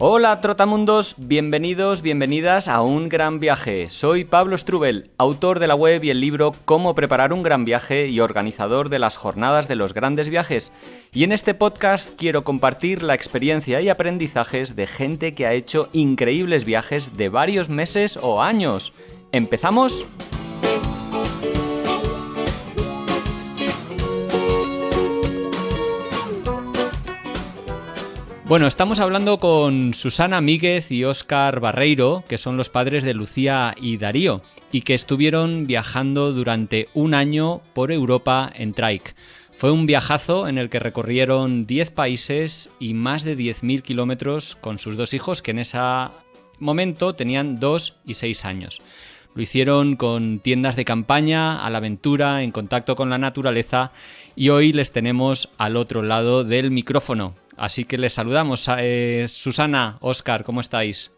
Hola Trotamundos, bienvenidos, bienvenidas a Un Gran Viaje. Soy Pablo Strubel, autor de la web y el libro Cómo preparar un gran viaje y organizador de las jornadas de los grandes viajes. Y en este podcast quiero compartir la experiencia y aprendizajes de gente que ha hecho increíbles viajes de varios meses o años. ¿Empezamos? Bueno, estamos hablando con Susana Míguez y Óscar Barreiro, que son los padres de Lucía y Darío, y que estuvieron viajando durante un año por Europa en Trike. Fue un viajazo en el que recorrieron 10 países y más de 10.000 kilómetros con sus dos hijos, que en ese momento tenían 2 y 6 años. Lo hicieron con tiendas de campaña, a la aventura, en contacto con la naturaleza, y hoy les tenemos al otro lado del micrófono. Así que les saludamos. Susana, Óscar, ¿cómo estáis?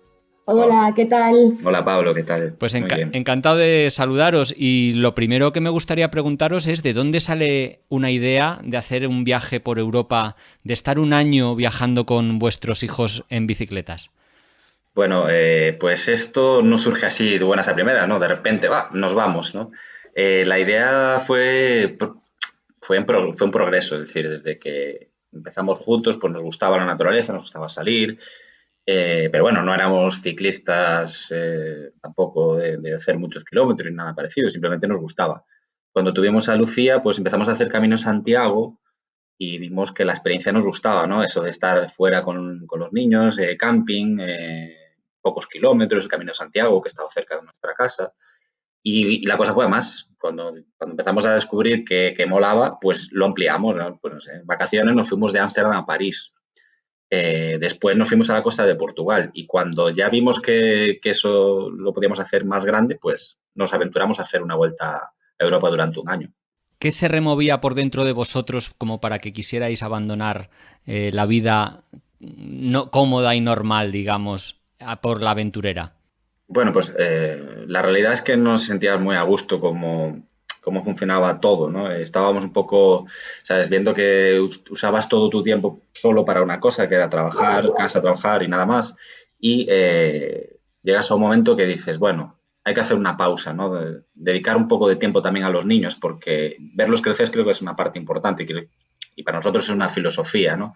Hola, ¿qué tal? Hola Pablo, ¿qué tal? Pues encantado de saludaros, y lo primero que me gustaría preguntaros es ¿de dónde sale una idea de hacer un viaje por Europa, de estar un año viajando con vuestros hijos en bicicletas? Bueno, pues esto no surge así de buenas a primeras, ¿no? De repente, nos vamos, ¿no? La idea fue un progreso, es decir, desde que empezamos juntos, pues nos gustaba la naturaleza, nos gustaba salir, pero bueno, no éramos ciclistas tampoco de hacer muchos kilómetros ni nada parecido, simplemente nos gustaba. Cuando tuvimos a Lucía, pues empezamos a hacer Camino Santiago y vimos que la experiencia nos gustaba, ¿no? Eso de estar fuera con los niños, camping, pocos kilómetros, el Camino Santiago, que estaba cerca de nuestra casa. Y la cosa fue a más. Cuando empezamos a descubrir que molaba, pues lo ampliamos, ¿no? Pues no sé, en vacaciones nos fuimos de Ámsterdam a París. Después nos fuimos a la costa de Portugal. Y cuando ya vimos que eso lo podíamos hacer más grande, pues nos aventuramos a hacer una vuelta a Europa durante un año. ¿Qué se removía por dentro de vosotros como para que quisierais abandonar la vida no cómoda y normal, digamos, por la aventurera? Bueno, pues la realidad es que no nos sentías muy a gusto cómo funcionaba todo, ¿no? Estábamos un poco, ¿sabes? Viendo que usabas todo tu tiempo solo para una cosa, que era trabajar, casa, trabajar y nada más. Y llegas a un momento que dices, bueno, hay que hacer una pausa, ¿no? Dedicar un poco de tiempo también a los niños, porque verlos crecer creo que es una parte importante y para nosotros es una filosofía, ¿no?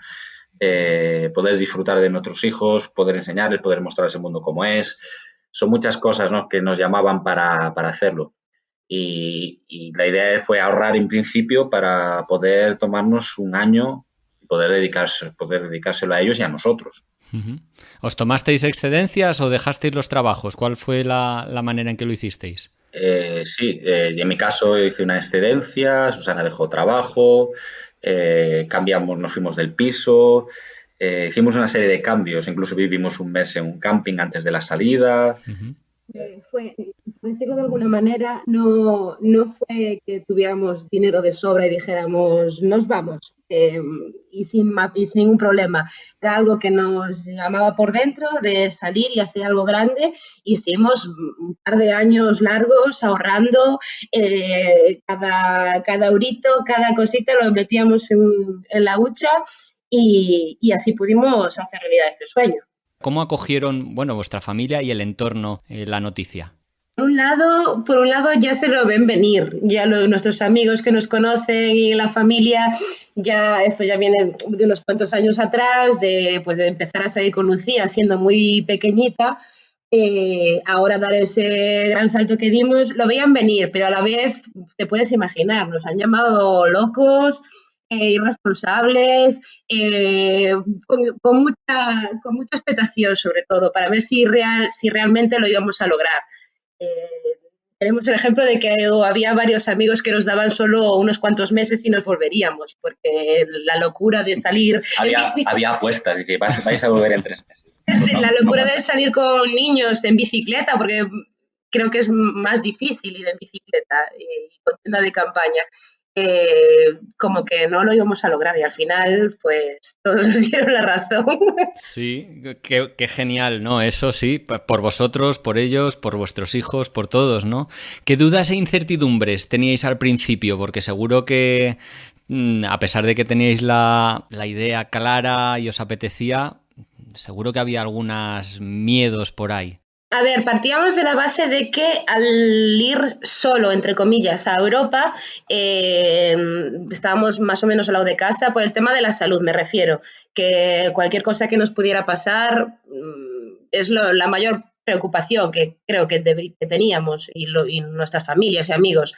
Poder disfrutar de nuestros hijos, poder enseñarles, poder mostrarles el mundo como es. Son muchas cosas, ¿no?, que nos llamaban para hacerlo. Y la idea fue ahorrar en principio para poder tomarnos un año y poder dedicárselo a ellos y a nosotros. Uh-huh. ¿Os tomasteis excedencias o dejasteis los trabajos? ¿Cuál fue la manera en que lo hicisteis? Sí, y en mi caso hice una excedencia, Susana dejó trabajo, nos fuimos del piso. Hicimos una serie de cambios, incluso vivimos un mes en un camping antes de la salida. Uh-huh. Por decirlo de alguna manera, no fue que tuviéramos dinero de sobra y dijéramos, nos vamos, y sin ningún problema. Era algo que nos llamaba por dentro de salir y hacer algo grande, y estuvimos un par de años largos ahorrando, cada eurito, cada cosita lo metíamos en la hucha, y así pudimos hacer realidad este sueño. ¿Cómo acogieron, vuestra familia y el entorno la noticia? Por un lado ya se lo ven venir, ya nuestros amigos que nos conocen y la familia, esto ya viene de unos cuantos años atrás, de empezar a salir con Lucía siendo muy pequeñita. Ahora dar ese gran salto que dimos, lo veían venir, pero a la vez te puedes imaginar, nos han llamado locos, irresponsables, con mucha expectación, sobre todo, para ver si realmente lo íbamos a lograr. Tenemos el ejemplo de que había varios amigos que nos daban solo unos cuantos meses y nos volveríamos, porque la locura de salir... Había apuestas, y que vais a volver en 3 meses. La locura de salir con niños en bicicleta, porque creo que es más difícil ir en bicicleta y con tienda de campaña. Como que no lo íbamos a lograr, y al final pues todos nos dieron la razón. Sí, qué genial, ¿no? Eso sí, por vosotros, por ellos, por vuestros hijos, por todos, ¿no? ¿Qué dudas e incertidumbres teníais al principio? Porque seguro que a pesar de que teníais la idea clara y os apetecía, seguro que había algunos miedos por ahí. A ver, partíamos de la base de que al ir solo, entre comillas, a Europa, estábamos más o menos al lado de casa por el tema de la salud, me refiero, que cualquier cosa que nos pudiera pasar es la mayor preocupación que creo que teníamos y nuestras familias y amigos.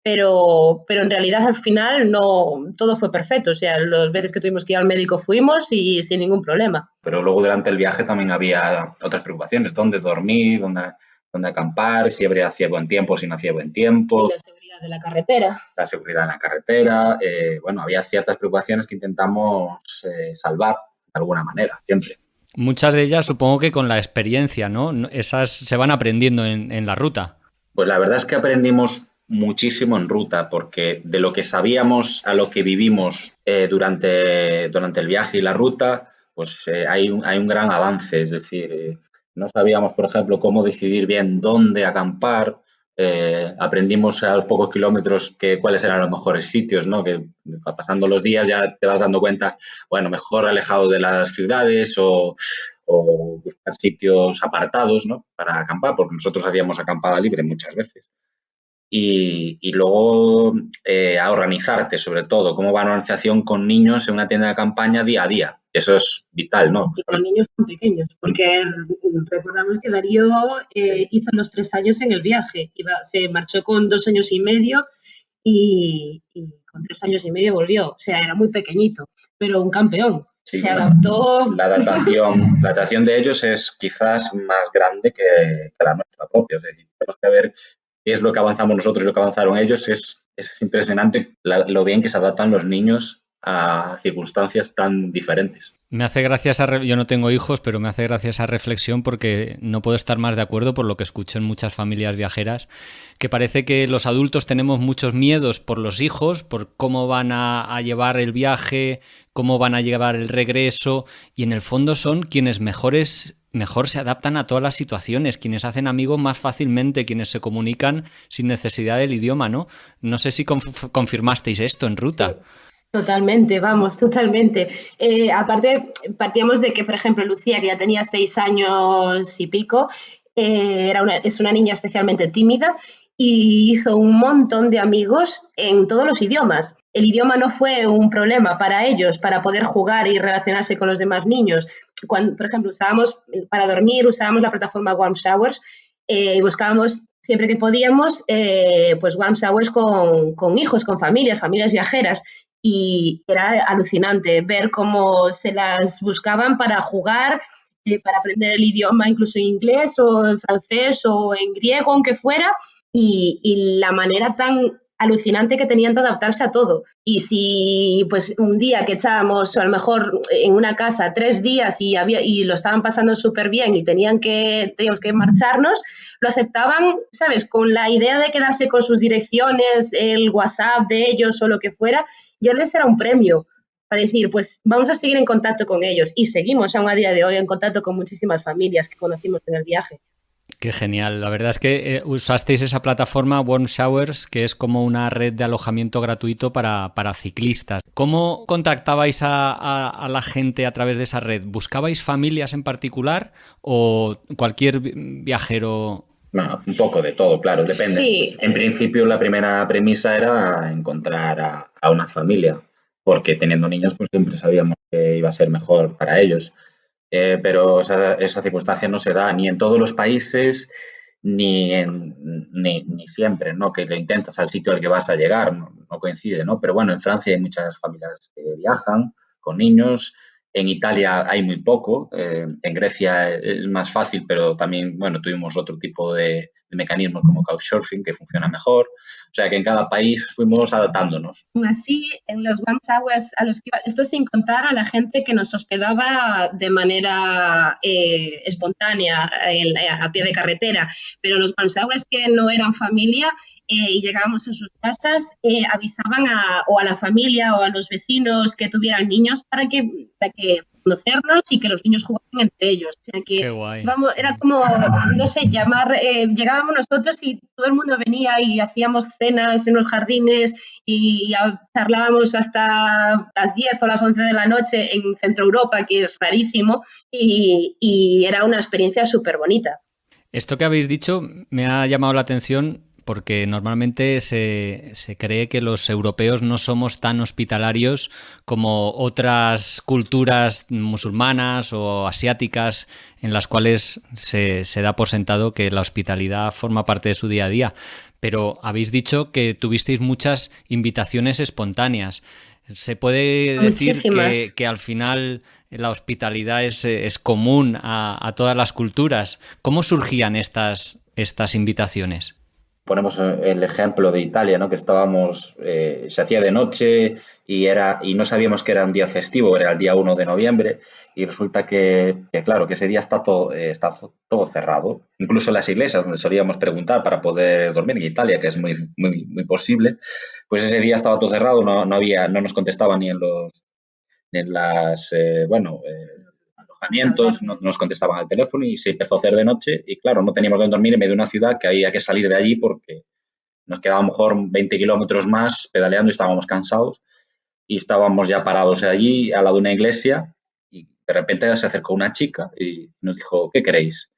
Pero en realidad al final no todo fue perfecto, o sea, las veces que tuvimos que ir al médico fuimos y sin ningún problema. Pero luego durante el viaje también había otras preocupaciones, dónde dormir, dónde acampar, si hacía buen tiempo, si no hacía buen tiempo. Y la seguridad de la carretera. La seguridad en la carretera, bueno, había ciertas preocupaciones que intentamos salvar de alguna manera, siempre. Muchas de ellas supongo que con la experiencia, ¿no? Esas se van aprendiendo en la ruta. Pues la verdad es que aprendimos muchísimo en ruta, porque de lo que sabíamos a lo que vivimos durante el viaje y la ruta, pues hay un gran avance. Es decir, no sabíamos, por ejemplo, cómo decidir bien dónde acampar. Aprendimos a los pocos kilómetros cuáles eran los mejores sitios, ¿no? Que pasando los días ya te vas dando cuenta, bueno, mejor alejado de las ciudades o buscar sitios apartados, ¿no? Para acampar, porque nosotros hacíamos acampada libre muchas veces. Y luego a organizarte, sobre todo, cómo va la organización con niños en una tienda de campaña día a día. Eso es vital, ¿no? Y con niños tan pequeños, porque recordamos que Darío hizo los 3 años en el viaje. Se marchó con 2 años y medio y con 3 años y medio volvió. O sea, era muy pequeñito, pero un campeón. Sí, se adaptó. La adaptación de ellos es quizás más grande que la nuestra propia. Es decir, tenemos que ver qué es lo que avanzamos nosotros y lo que avanzaron ellos. Es impresionante lo bien que se adaptan los niños a circunstancias tan diferentes. Me hace gracia yo no tengo hijos, pero me hace gracia esa reflexión porque no puedo estar más de acuerdo por lo que escucho en muchas familias viajeras, que parece que los adultos tenemos muchos miedos por los hijos, por cómo van a llevar el viaje, cómo van a llevar el regreso, y en el fondo son quienes mejor se adaptan a todas las situaciones, quienes hacen amigos más fácilmente, quienes se comunican sin necesidad del idioma, ¿no? No sé si confirmasteis esto en ruta. Sí. Totalmente, vamos, totalmente. Aparte, partíamos de que, por ejemplo, Lucía, que ya tenía 6 años y pico, es una niña especialmente tímida y hizo un montón de amigos en todos los idiomas. El idioma no fue un problema para ellos, para poder jugar y relacionarse con los demás niños. Cuando, por ejemplo, para dormir, usábamos la plataforma Warm Showers y buscábamos siempre que podíamos, pues Warm Showers con hijos, con familias viajeras. Y era alucinante ver cómo se las buscaban para jugar, para aprender el idioma, incluso en inglés o en francés o en griego, aunque fuera, y la manera tan alucinante que tenían de adaptarse a todo. Y si pues un día que echábamos a lo mejor en una casa 3 días y lo estaban pasando súper bien y teníamos que marcharnos, lo aceptaban, ¿sabes? Con la idea de quedarse con sus direcciones, el WhatsApp de ellos o lo que fuera, ya les era un premio para decir, pues vamos a seguir en contacto con ellos. Y seguimos aún a día de hoy en contacto con muchísimas familias que conocimos en el viaje. Qué genial. La verdad es que usasteis esa plataforma Warm Showers, que es como una red de alojamiento gratuito para ciclistas. ¿Cómo contactabais a la gente a través de esa red? ¿Buscabais familias en particular o cualquier viajero? Bueno, un poco de todo, claro, depende. Sí. En principio, la primera premisa era encontrar a una familia, porque teniendo niños, pues siempre sabíamos que iba a ser mejor para ellos. Pero esa circunstancia no se da ni en todos los países ni siempre, ¿no? Que lo intentas al sitio al que vas a llegar, no coincide, ¿no? Pero bueno, en Francia hay muchas familias que viajan con niños. En Italia hay muy poco, en Grecia es más fácil, pero también, bueno, tuvimos otro tipo de mecanismos como Couchsurfing que funciona mejor. O sea que en cada país fuimos adaptándonos. Así, en los Warm Showers a los que iba, esto sin contar a la gente que nos hospedaba de manera espontánea a pie de carretera, pero los Warm Showers que no eran familia y llegábamos a sus casas, avisaban a la familia o a los vecinos que tuvieran niños para que conocernos y que los niños jugaban entre ellos. O sea que, Qué guay. vamos, era como, no sé, llegábamos nosotros y todo el mundo venía y hacíamos cenas en los jardines y charlábamos hasta las 10 o las 11 de la noche en Centro Europa, que es rarísimo, y era una experiencia súper bonita. Esto que habéis dicho me ha llamado la atención porque normalmente se cree que los europeos no somos tan hospitalarios como otras culturas musulmanas o asiáticas en las cuales se da por sentado que la hospitalidad forma parte de su día a día. Pero habéis dicho que tuvisteis muchas invitaciones espontáneas. ¿Se puede decir que al final la hospitalidad es común a todas las culturas? ¿Cómo surgían estas invitaciones? Ponemos el ejemplo de Italia, ¿no? Que estábamos, se hacía de noche y no sabíamos que era un día festivo, era el día 1 de noviembre y resulta claro, que ese día está todo cerrado. Incluso en las iglesias donde solíamos preguntar para poder dormir en Italia, que es muy, muy, muy posible, pues ese día estaba todo cerrado, no nos contestaban ni en las alojamientos, no nos contestaban al teléfono y se empezó a hacer de noche y claro, no teníamos dónde dormir en medio de una ciudad que había que salir de allí porque nos quedaba a lo mejor 20 kilómetros más pedaleando y estábamos cansados y estábamos ya parados allí al lado de una iglesia y de repente se acercó una chica y nos dijo, ¿qué queréis?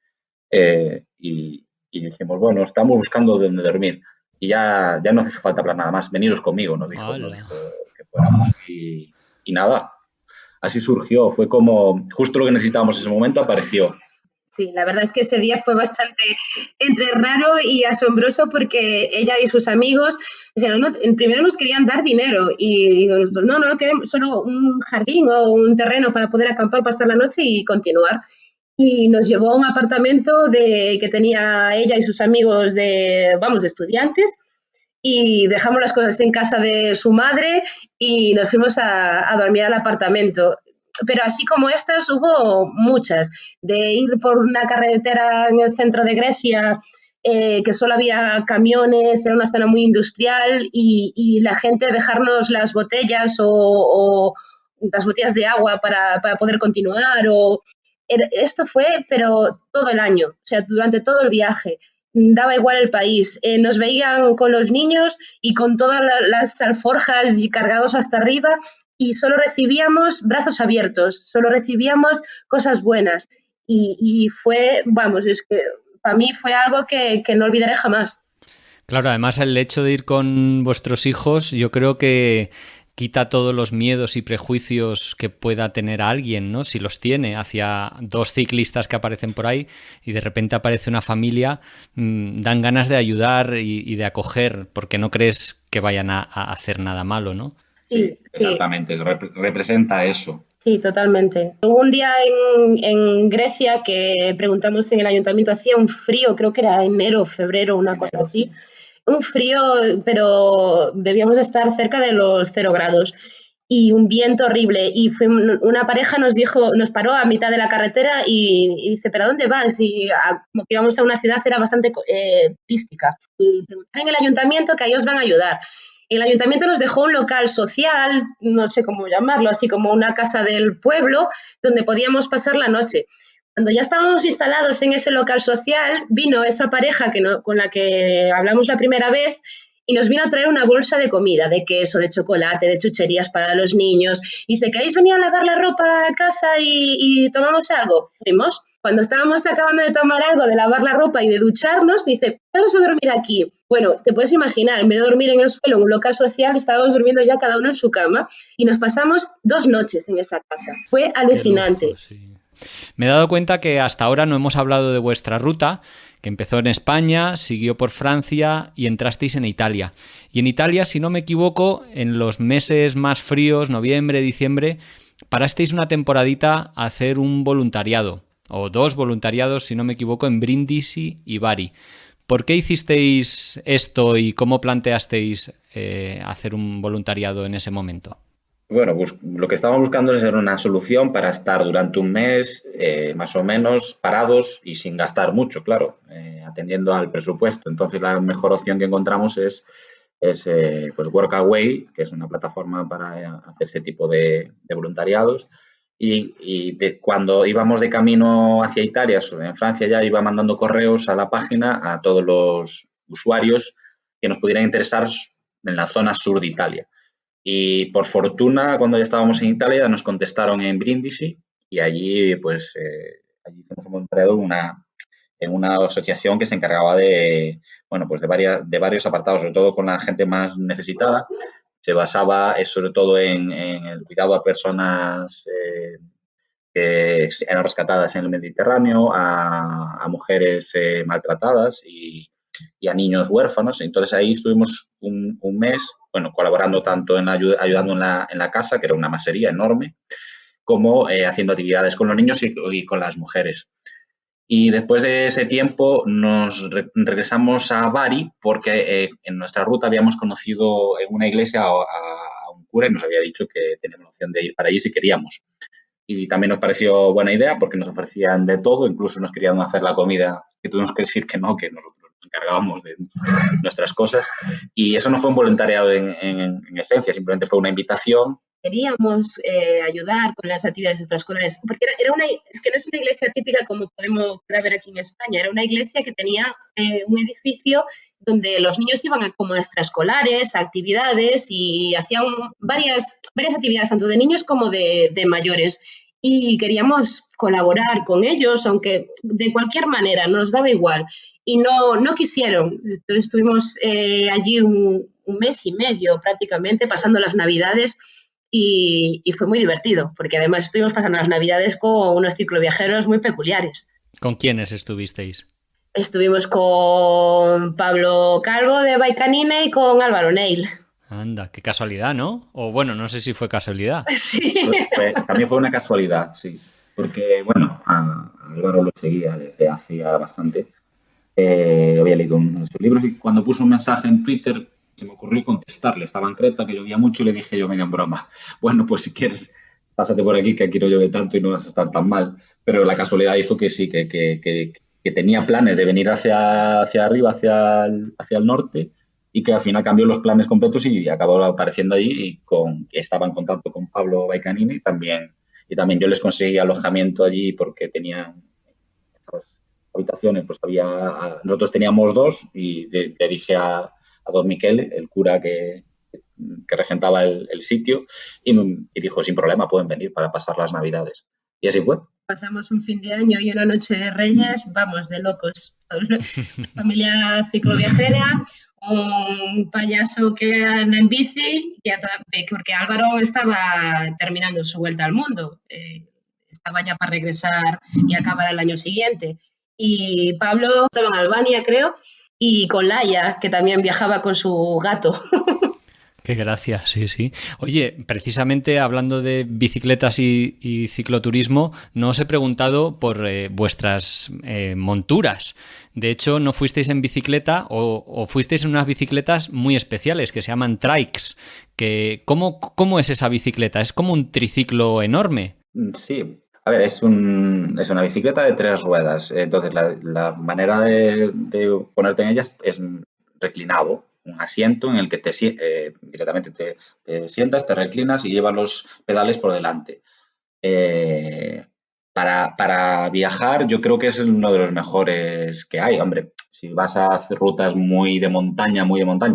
Y dijimos, bueno, estamos buscando dónde dormir y ya no hace falta hablar nada más, veniros conmigo, nos dijo que fuéramos y nada. Así surgió, fue como justo lo que necesitábamos en ese momento, apareció. Sí, la verdad es que ese día fue bastante entre raro y asombroso porque ella y sus amigos primero nos querían dar dinero y nosotros, no queremos solo un jardín o un terreno para poder acampar, pasar la noche y continuar. Y nos llevó a un apartamento que tenía ella y sus amigos de estudiantes y dejamos las cosas en casa de su madre y nos fuimos a dormir al apartamento. Pero así como estas hubo muchas, de ir por una carretera en el centro de Grecia, que solo había camiones, era una zona muy industrial y la gente dejarnos las botellas o las botellas de agua para poder continuar. Esto fue, pero todo el año, o sea, durante todo el viaje. Daba igual el país. Nos veían con los niños y con todas las alforjas y cargados hasta arriba y solo recibíamos brazos abiertos, solo recibíamos cosas buenas. Y fue, es que para mí fue algo que no olvidaré jamás. Claro, además el hecho de ir con vuestros hijos, yo creo que quita todos los miedos y prejuicios que pueda tener alguien, ¿no? Si los tiene, hacia dos ciclistas que aparecen por ahí y de repente aparece una familia, dan ganas de ayudar y de acoger, porque no crees que vayan a hacer nada malo, ¿no? Sí, exactamente, representa eso. Sí, totalmente. Hubo un día en Grecia que preguntamos en el ayuntamiento, hacía un frío, creo que era enero, febrero, una cosa así. Un frío, pero debíamos estar cerca de los 0 grados y un viento horrible. Y una pareja nos paró a mitad de la carretera y dice, ¿pero a dónde vas? Y como que íbamos a una ciudad, era bastante turística. Y preguntaron en el ayuntamiento que ellos van a ayudar. El ayuntamiento nos dejó un local social, no sé cómo llamarlo, así como una casa del pueblo, donde podíamos pasar la noche. Cuando ya estábamos instalados en ese local social, vino esa pareja con la que hablamos la primera vez y nos vino a traer una bolsa de comida, de queso, de chocolate, de chucherías para los niños. Y dice, ¿queréis venir a lavar la ropa a casa y tomamos algo? Fuimos. Cuando estábamos acabando de tomar algo, de lavar la ropa y de ducharnos, dice, vamos a dormir aquí. Bueno, te puedes imaginar, en vez de dormir en el suelo, en un local social, estábamos durmiendo ya cada uno en su cama y nos pasamos 2 noches en esa casa. Fue alucinante. Qué lujo, sí. Me he dado cuenta que hasta ahora no hemos hablado de vuestra ruta, que empezó en España, siguió por Francia y entrasteis en Italia. Y en Italia, si no me equivoco, en los meses más fríos, noviembre, diciembre, parasteis una temporadita a hacer un voluntariado, o 2 voluntariados, si no me equivoco, en Brindisi y Bari. ¿Por qué hicisteis esto y cómo planteasteis hacer un voluntariado en ese momento? Bueno, lo que estábamos buscando es una solución para estar durante un mes más o menos parados y sin gastar mucho, claro, atendiendo al presupuesto. Entonces, la mejor opción que encontramos es pues Workaway, que es una plataforma para hacer ese tipo de voluntariados. Cuando íbamos de camino hacia Italia, en Francia, ya iba mandando correos a la página a todos los usuarios que nos pudieran interesar en la zona sur de Italia. Y por fortuna, cuando ya estábamos en Italia, nos contestaron en Brindisi y allí, pues, allí hicimos un voluntariado en una asociación que se encargaba de, bueno, pues de varios apartados, sobre todo con la gente más necesitada. Se basaba sobre todo en el cuidado a personas que eran rescatadas en el Mediterráneo, a mujeres maltratadas y a niños huérfanos. Entonces ahí estuvimos un mes, bueno, colaborando tanto ayudando en la casa, que era una masería enorme, como haciendo actividades con los niños y con las mujeres. Y después de ese tiempo nos regresamos a Bari porque en nuestra ruta habíamos conocido en una iglesia a un cura y nos había dicho que teníamos la opción de ir para allí si queríamos. Y también nos pareció buena idea porque nos ofrecían de todo, incluso nos querían hacer la comida, que tuvimos que decir que no, que nosotros nos encargábamos de nuestras cosas. Y eso no fue un voluntariado en esencia, simplemente fue una invitación. Queríamos ayudar con las actividades extraescolares, porque es que no es una iglesia típica como podemos ver aquí en España, era una iglesia que tenía un edificio donde los niños iban como a extraescolares, a actividades y hacían varias actividades, tanto de niños como de mayores. Y queríamos colaborar con ellos, aunque de cualquier manera nos daba igual. Y no quisieron. Entonces estuvimos allí un mes y medio prácticamente, pasando las Navidades. Y fue muy divertido, porque además estuvimos pasando las Navidades con unos cicloviajeros muy peculiares. ¿Con quiénes estuvisteis? Estuvimos con Pablo Calvo de Baicanine y con Álvaro Neil. Anda, qué casualidad, ¿no? O bueno, no sé si fue casualidad. Sí. También fue una casualidad, sí. Porque, bueno, a Álvaro lo seguía desde hacía bastante. Había leído uno de sus libros y cuando puso un mensaje en Twitter se me ocurrió contestarle. Estaba en Creta, que llovía mucho, y le dije yo medio en broma, bueno, pues si quieres, pásate por aquí, que aquí no llueve tanto y no vas a estar tan mal. Pero la casualidad hizo que sí, que tenía planes de venir hacia arriba, hacia el norte, y que al final cambió los planes completos y acabó apareciendo allí y estaba en contacto con Pablo Baicanini y también yo les conseguí alojamiento allí porque tenían esas habitaciones, pues nosotros teníamos 2 y le dije a don Miquel, el cura que regentaba el sitio, y dijo, sin problema, pueden venir para pasar las Navidades. Y así fue. Pasamos un fin de año y una noche de Reyes, vamos, de locos. Familia cicloviajera, un payaso que anda en bici, porque Álvaro estaba terminando su vuelta al mundo. Estaba ya para regresar y acabar el año siguiente. Y Pablo estaba en Albania, creo, y con Laia, que también viajaba con su gato. Qué gracia, sí, sí. Oye, precisamente hablando de bicicletas y cicloturismo, no os he preguntado por vuestras monturas. De hecho, no fuisteis en bicicleta o fuisteis en unas bicicletas muy especiales que se llaman trikes. ¿Cómo es esa bicicleta? ¿Es como un triciclo enorme? Sí. A ver, es una bicicleta de 3 ruedas. Entonces, la manera de ponerte en ellas es reclinado. Un asiento en el que directamente te sientas, te reclinas y llevas los pedales por delante. Para viajar, yo creo que es uno de los mejores que hay. Hombre, si vas a hacer rutas muy de montaña,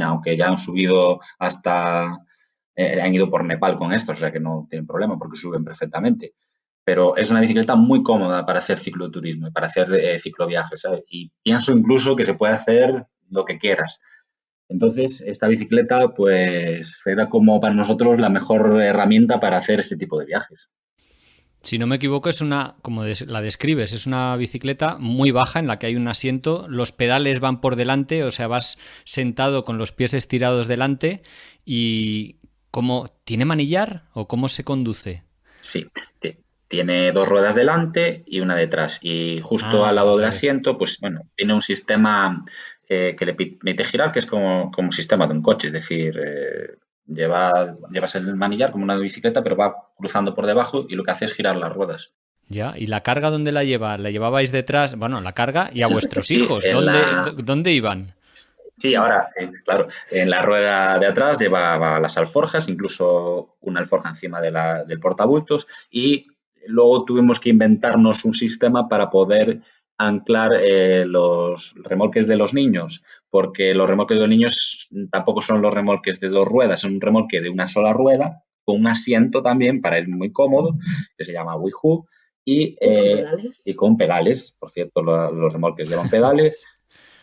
aunque ya han subido han ido por Nepal con esto, o sea que no tienen problema porque suben perfectamente. Pero es una bicicleta muy cómoda para hacer cicloturismo y para hacer cicloviajes, ¿sabes? Y pienso incluso que se puede hacer lo que quieras. Entonces, esta bicicleta, pues, era como para nosotros la mejor herramienta para hacer este tipo de viajes. Si no me equivoco, es como la describes, es una bicicleta muy baja en la que hay un asiento, los pedales van por delante, o sea, vas sentado con los pies estirados delante y ¿tiene manillar o cómo se conduce? Sí, tiene 2 ruedas delante y una detrás y justo al lado del asiento, pues, bueno, tiene un sistema que le permite girar, que es como un sistema de un coche, es decir, llevas el manillar como una bicicleta, pero va cruzando por debajo y lo que hace es girar las ruedas. Ya, ¿y la carga dónde la lleva? ¿La llevabais detrás? Bueno, la carga y a vuestros Sí, hijos. ¿Dónde iban? Sí, ahora, claro, en la rueda de atrás llevaba las alforjas, incluso una alforja encima del portabultos y luego tuvimos que inventarnos un sistema para poder anclar los remolques de los niños, porque los remolques de los niños tampoco son los remolques de 2 ruedas, son un remolque de una sola rueda, con un asiento también para ir muy cómodo, que se llama Wihu, y con pedales, por cierto, los remolques llevan pedales,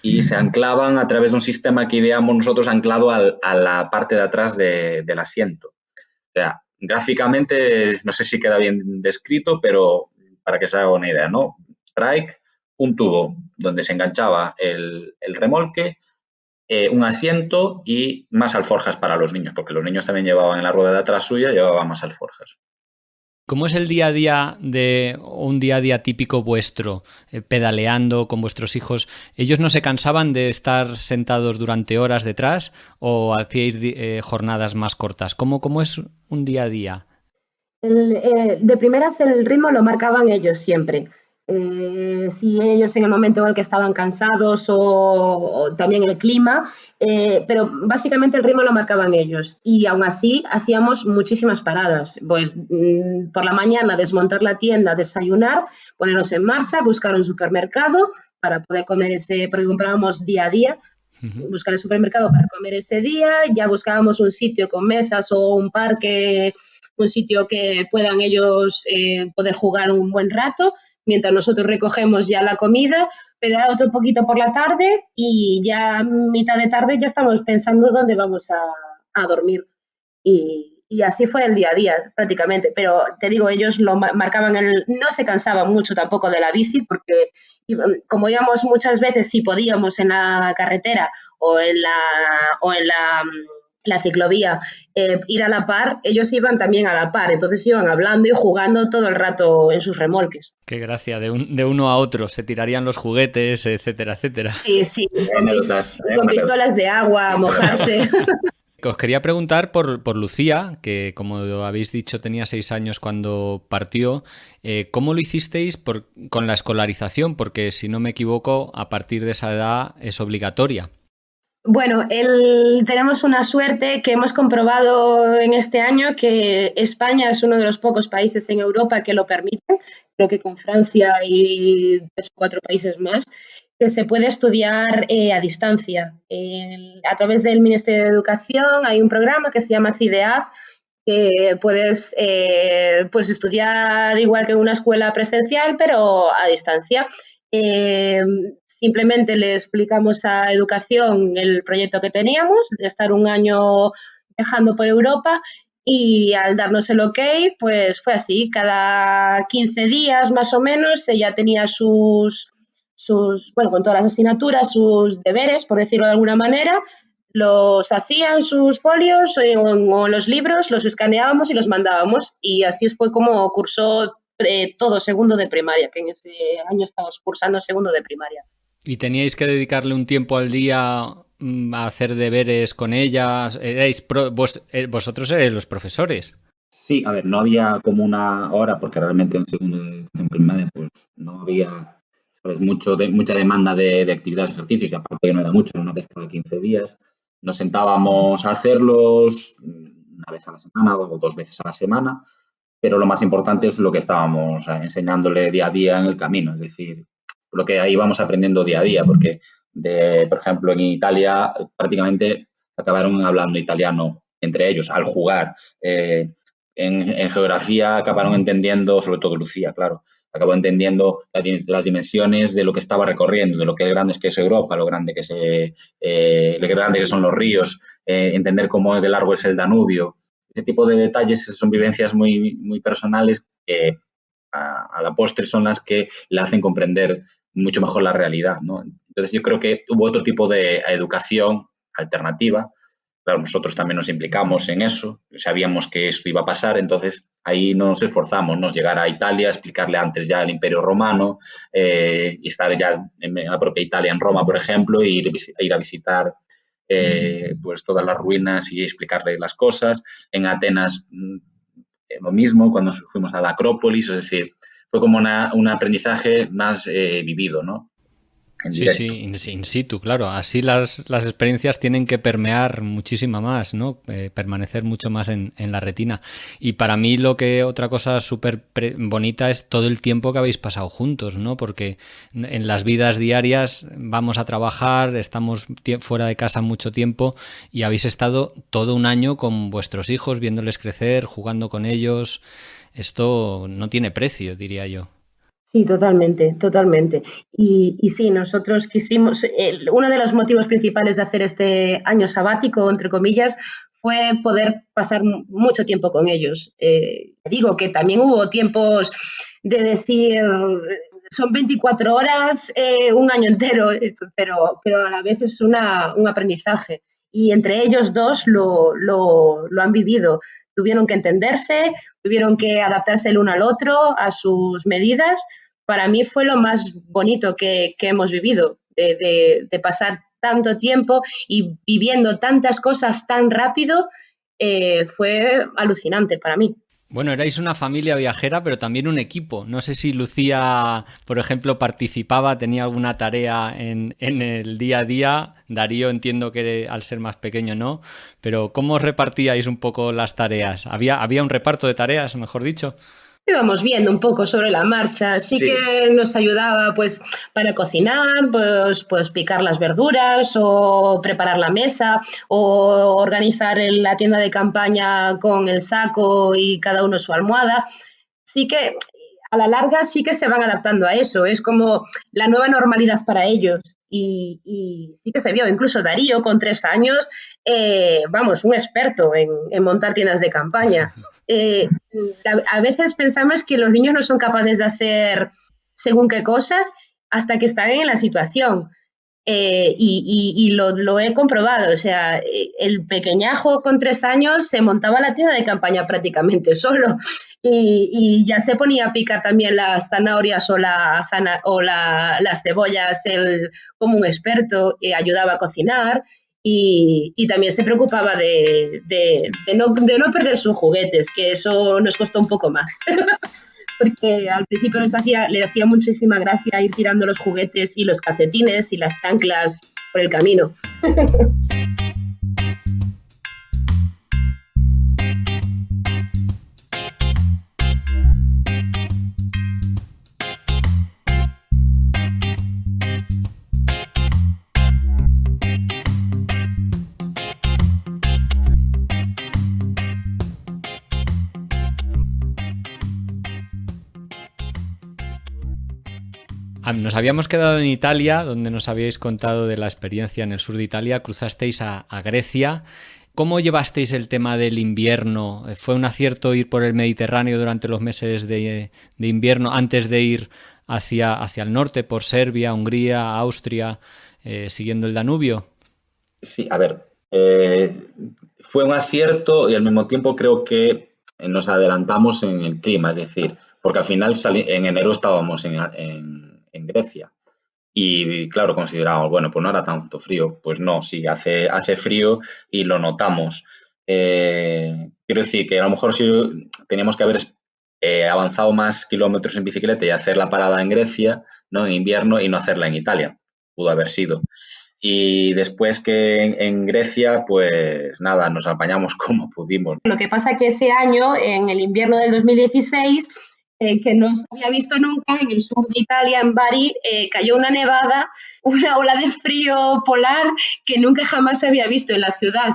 y se anclaban a través de un sistema que ideamos nosotros anclado a la parte de atrás del asiento. O sea, gráficamente, no sé si queda bien descrito, pero para que se haga una idea, ¿no? Trike, un tubo donde se enganchaba el remolque, un asiento y más alforjas para los niños, porque los niños también llevaban en la rueda de atrás suya, llevaban más alforjas. ¿Cómo es el día a día de un día a día típico vuestro, pedaleando con vuestros hijos? ¿Ellos no se cansaban de estar sentados durante horas detrás o hacíais jornadas más cortas? ¿Cómo es un día a día? De primeras el ritmo lo marcaban ellos siempre. Si ellos en el momento en el que estaban cansados o también el clima, pero básicamente el ritmo lo marcaban ellos y aún así hacíamos muchísimas paradas, pues por la mañana desmontar la tienda, desayunar, ponernos en marcha, buscar un supermercado para poder comer porque comprábamos día a día, buscar el supermercado para comer ese día, ya buscábamos un sitio con mesas o un parque, un sitio que puedan ellos poder jugar un buen rato, mientras nosotros recogemos ya la comida, pedalear otro poquito por la tarde y ya mitad de tarde ya estamos pensando dónde vamos a dormir. Y así fue el día a día prácticamente, pero te digo, ellos lo marcaban, no se cansaban mucho tampoco de la bici porque como íbamos muchas veces, si podíamos en la carretera o en la ciclovía, ir a la par, ellos iban también a la par, entonces iban hablando y jugando todo el rato en sus remolques. Qué gracia, de uno a otro, se tirarían los juguetes, etcétera, etcétera. Sí, con pistolas de agua, a mojarse. Os quería preguntar por Lucía, que como habéis dicho tenía 6 años cuando partió. ¿Cómo lo hicisteis con la escolarización? Porque si no me equivoco, a partir de esa edad es obligatoria. Bueno, tenemos una suerte que hemos comprobado en este año que España es uno de los pocos países en Europa que lo permiten, creo que con Francia y 3 o 4 países más, que se puede estudiar a distancia. A través del Ministerio de Educación hay un programa que se llama CIDEAP, que puedes pues estudiar igual que en una escuela presencial, pero a distancia. Simplemente le explicamos a Educación el proyecto que teníamos, de estar un año viajando por Europa, y al darnos el ok, pues fue así. Cada 15 días más o menos ella tenía bueno, con todas las asignaturas, sus deberes, por decirlo de alguna manera, los hacían sus folios o los libros, los escaneábamos y los mandábamos. Y así fue como cursó todo segundo de primaria, que en ese año estábamos cursando segundo de primaria. ¿Y teníais que dedicarle un tiempo al día a hacer deberes con ella? ¿Vosotros erais los profesores? Sí, a ver, no había como una hora, porque realmente en segundo de primaria pues no había, sabes, mucha demanda de actividades, ejercicios, y aparte que no era mucho, era una vez cada 15 días. Nos sentábamos a hacerlos una vez a la semana o 2 veces a la semana, pero lo más importante es lo que estábamos enseñándole día a día en el camino, es decir, lo que ahí íbamos aprendiendo día a día, porque, por ejemplo, en Italia prácticamente acabaron hablando italiano entre ellos al jugar. En geografía acabaron entendiendo, sobre todo Lucía, claro, acabó entendiendo las dimensiones de lo que estaba recorriendo, de lo que grande que es Europa, lo grande que son los ríos, entender cómo de largo es el Danubio. Ese tipo de detalles son vivencias muy, muy personales que a la postre son las que le hacen comprender mucho mejor la realidad, ¿no? Entonces yo creo que hubo otro tipo de educación alternativa. Claro, nosotros también nos implicamos en eso, sabíamos que esto iba a pasar, entonces ahí nos esforzamos, ¿no? Llegar a Italia, explicarle antes ya el Imperio Romano y estar ya en la propia Italia, en Roma, por ejemplo, e ir a visitar pues todas las ruinas y explicarle las cosas. En Atenas lo mismo, cuando fuimos a la Acrópolis, es decir, fue como un aprendizaje más vivido, ¿no? en Sí, directo. sí, in situ, claro. Así las experiencias tienen que permear muchísima más, ¿no? Permanecer mucho más en la retina. Y para mí otra cosa súper bonita es todo el tiempo que habéis pasado juntos, ¿no? Porque en las vidas diarias vamos a trabajar, estamos fuera de casa mucho tiempo y habéis estado todo un año con vuestros hijos, viéndoles crecer, jugando con ellos. Esto no tiene precio, diría yo. Sí, totalmente, totalmente. Y sí, nosotros quisimos, uno de los motivos principales de hacer este año sabático, entre comillas, fue poder pasar mucho tiempo con ellos. Digo que también hubo tiempos de decir, son 24 horas, un año entero, pero a la vez es un aprendizaje. Y entre ellos dos lo han vivido. Tuvieron que entenderse, tuvieron que adaptarse el uno al otro, a sus medidas. Para mí fue lo más bonito que hemos vivido, de pasar tanto tiempo y viviendo tantas cosas tan rápido, fue alucinante para mí. Bueno, erais una familia viajera, pero también un equipo. No sé si Lucía, por ejemplo, participaba, tenía alguna tarea en el día a día. Darío, entiendo que al ser más pequeño no, pero ¿cómo os repartíais un poco las tareas? ¿Había un reparto de tareas, mejor dicho? Íbamos viendo un poco sobre la marcha, sí Sí, que nos ayudaba pues para cocinar, pues picar las verduras o preparar la mesa o organizar la tienda de campaña con el saco y cada uno su almohada. Sí que a la larga sí que se van adaptando a eso, es como la nueva normalidad para ellos. Y sí que se vio, incluso Darío con 3 años, vamos, un experto en montar tiendas de campaña. Eh, a veces pensamos que los niños no son capaces de hacer según qué cosas hasta que están en la situación. Y lo he comprobado, o sea, el pequeñajo con 3 años se montaba la tienda de campaña prácticamente solo y ya se ponía a picar también las zanahorias las cebollas como un experto, ayudaba a cocinar y también se preocupaba de no perder sus juguetes, que eso nos costó un poco más. Porque al principio le hacía muchísima gracia ir tirando los juguetes y los calcetines y las chanclas por el camino. Nos habíamos quedado en Italia, donde nos habíais contado de la experiencia en el sur de Italia, cruzasteis a Grecia. ¿Cómo llevasteis el tema del invierno? ¿Fue un acierto ir por el Mediterráneo durante los meses de invierno antes de ir hacia el norte, por Serbia, Hungría, Austria, siguiendo el Danubio? sí, a ver, fue un acierto y al mismo tiempo creo que nos adelantamos en el clima, es decir, porque al final en enero estábamos en Grecia y claro, considerábamos, bueno, pues no era tanto frío, pues no, sí, hace frío y lo notamos. Quiero decir que a lo mejor sí teníamos que haber avanzado más kilómetros en bicicleta y hacer la parada en Grecia, ¿no? En invierno y no hacerla en Italia, pudo haber sido. Y después que en Grecia, pues nada, nos apañamos como pudimos. Lo que pasa que ese año, en el invierno del 2016, que no se había visto nunca, en el sur de Italia, en Bari, cayó una nevada, una ola de frío polar que nunca jamás se había visto en la ciudad.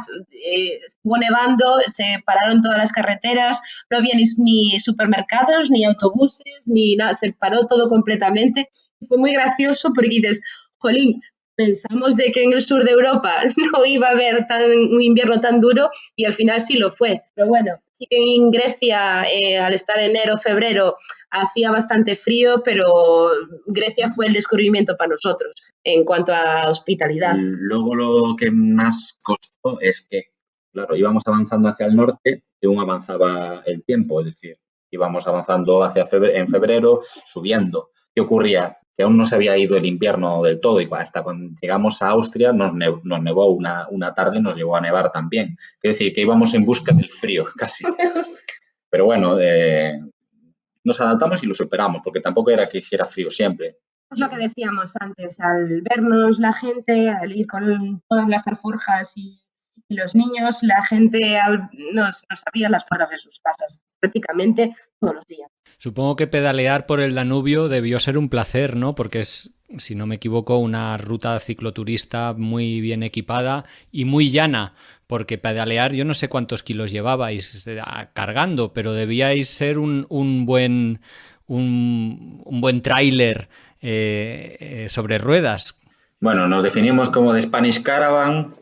Estuvo nevando, se pararon todas las carreteras, no había ni supermercados, ni autobuses, ni nada, se paró todo completamente. Fue muy gracioso porque dices, jolín, pensamos de que en el sur de Europa no iba a haber un invierno tan duro y al final sí lo fue. Pero bueno, sí que en Grecia, al estar enero, febrero, hacía bastante frío, pero Grecia fue el descubrimiento para nosotros en cuanto a hospitalidad. Luego lo que más costó es que, claro, íbamos avanzando hacia el norte según avanzaba el tiempo, es decir, íbamos avanzando en febrero, subiendo. ¿Qué ocurría? Que aún no se había ido el invierno del todo y hasta cuando llegamos a Austria nos nevó una tarde, nos llegó a nevar también. Es decir, que íbamos en busca del frío casi. Pero bueno, nos adaptamos y lo superamos, porque tampoco era que hiciera frío siempre. Es lo que decíamos antes, al vernos la gente, al ir con todas las alforjas y los niños, la gente nos abría las puertas de sus casas prácticamente todos los días. Supongo que pedalear por el Danubio debió ser un placer, ¿no? Porque es, si no me equivoco, una ruta cicloturista muy bien equipada y muy llana, porque pedalear yo no sé cuántos kilos llevabais cargando, pero debíais ser un buen tráiler sobre ruedas. Bueno, nos definimos como de Spanish Caravan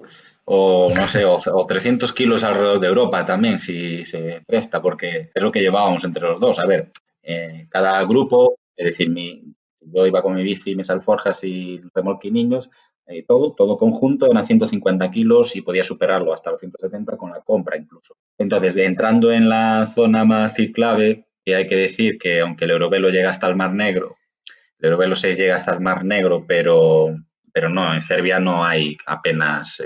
o no sé, o 300 kilos alrededor de Europa también, si se presta, porque es lo que llevábamos entre los dos. A ver, cada grupo, es decir, yo iba con mi bici, mis alforjas y remolque y niños, todo conjunto eran 150 kilos y podía superarlo hasta los 170 con la compra incluso. Entonces, entrando en la zona más ciclable, que hay que decir que aunque el Eurovelo llega hasta el Mar Negro, el Eurovelo 6 llega hasta el Mar Negro, pero no, en Serbia no hay apenas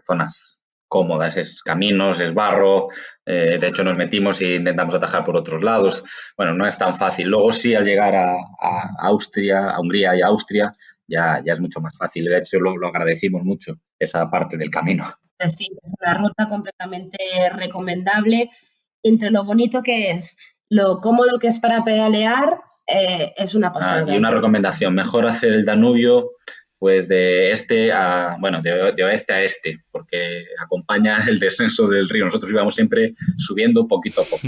zonas cómodas, es caminos, es barro, de hecho nos metimos e intentamos atajar por otros lados, bueno, no es tan fácil. Luego sí, al llegar a Austria, a Hungría y a Austria, ya es mucho más fácil, de hecho lo agradecimos mucho, esa parte del camino. Sí, es una ruta completamente recomendable. Entre lo bonito que es, lo cómodo que es para pedalear, es una pasada. Y una recomendación, mejor hacer el Danubio pues de este a, bueno, de oeste a este, porque acompaña el descenso del río. Nosotros íbamos siempre subiendo poquito a poco.